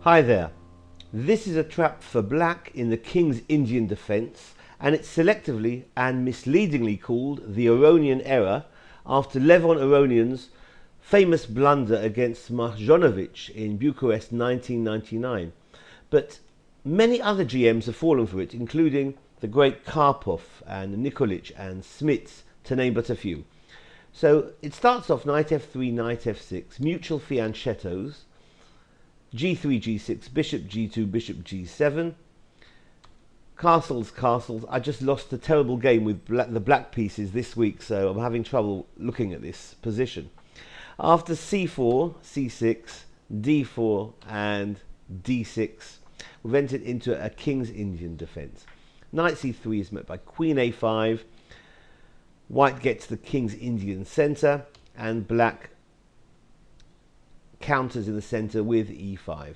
Hi there. This is a trap for black in the King's Indian defence, and it's selectively and misleadingly called the Aronian error after Levon Aronian's famous blunder against Marjanovic in Bucharest 1999. But many other GMs have fallen for it, including the great Karpov and Nikolic and Smits, to name but a few. So it starts off knight f3, knight f6, mutual fianchettos, g3, g6, bishop g2, bishop g7, castles, castles. I just lost a terrible game with the black pieces this week, so I'm having trouble looking at this position. After c4, c6, d4 and d6, we've entered into a King's Indian defence. Knight c3 is met by queen a5, white gets the King's Indian centre, and black counters in the centre with e5.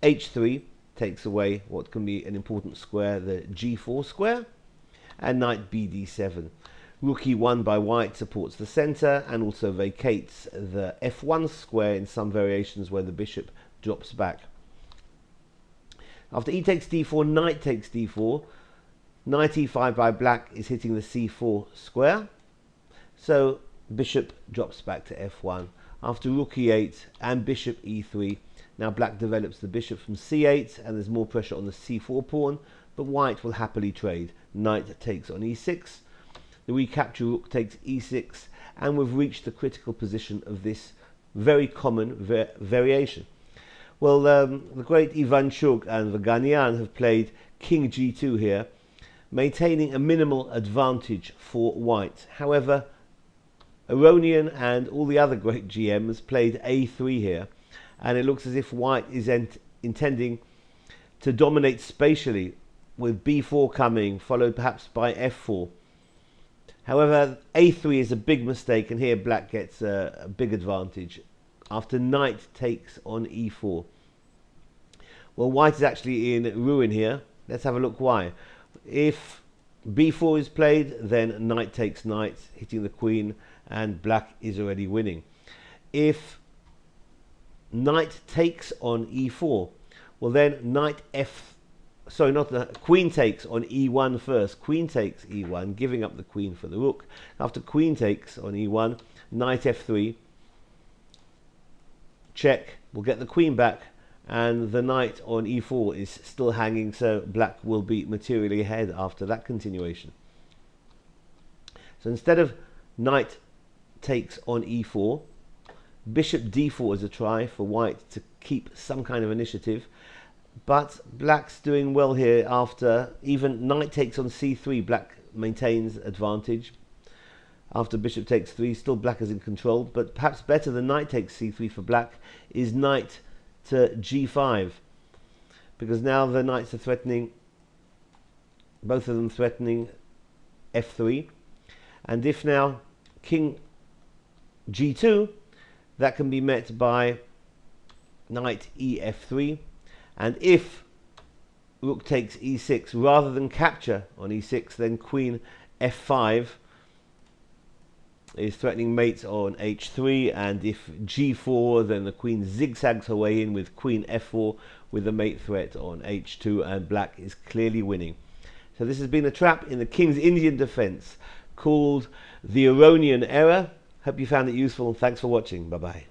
h3 takes away what can be an important square, the g4 square, and knight bd7. Rook e1 by white supports the centre and also vacates the f1 square in some variations where the bishop drops back. After e takes d4, knight takes d4. Knight e5 by black is hitting the c4 square, so bishop drops back to f1. After rook e8 and bishop e3, now black develops the bishop from c8 and there's more pressure on the c4 pawn, but white will happily trade. Knight takes on e6, the recapture rook takes e6, and we've reached the critical position of this very common variation. Well, the great Ivanchuk and Vaganian have played king g2 here, maintaining a minimal advantage for white. However, Aronian and all the other great GMs played a3 here, and it looks as if white is intending to dominate spatially, with b4 coming, followed perhaps by f4. However, a3 is a big mistake, and here black gets a big advantage after knight takes on e4. Well, white is actually in ruin here. Let's have a look why. If b4 is played, then knight takes knight, hitting the queen, and black is already winning. If knight takes on e4, well then queen takes on e1 first. Queen takes e1, giving up the queen for the rook. After queen takes on e1, knight f3, check, we'll get the queen back, and the knight on e4 is still hanging, so black will be materially ahead after that continuation. So instead of knight takes on e4, bishop d4 is a try for white to keep some kind of initiative, but black's doing well here. After even knight takes on c3, black maintains advantage. After bishop takes 3, still black is in control, but perhaps better than knight takes c3 for black is knight to g5, because now the knights are threatening, both of them threatening f3, and if now king g2, that can be met by knight ef3, and if rook takes e6, rather than capture on e6, then queen f5 is threatening mate on h3, and if g4, then the queen zigzags her way in with queen f4 with a mate threat on h2, and black is clearly winning. So this has been a trap in the King's Indian defence called the Aronian error. Hope you found it useful, and thanks for watching. Bye bye.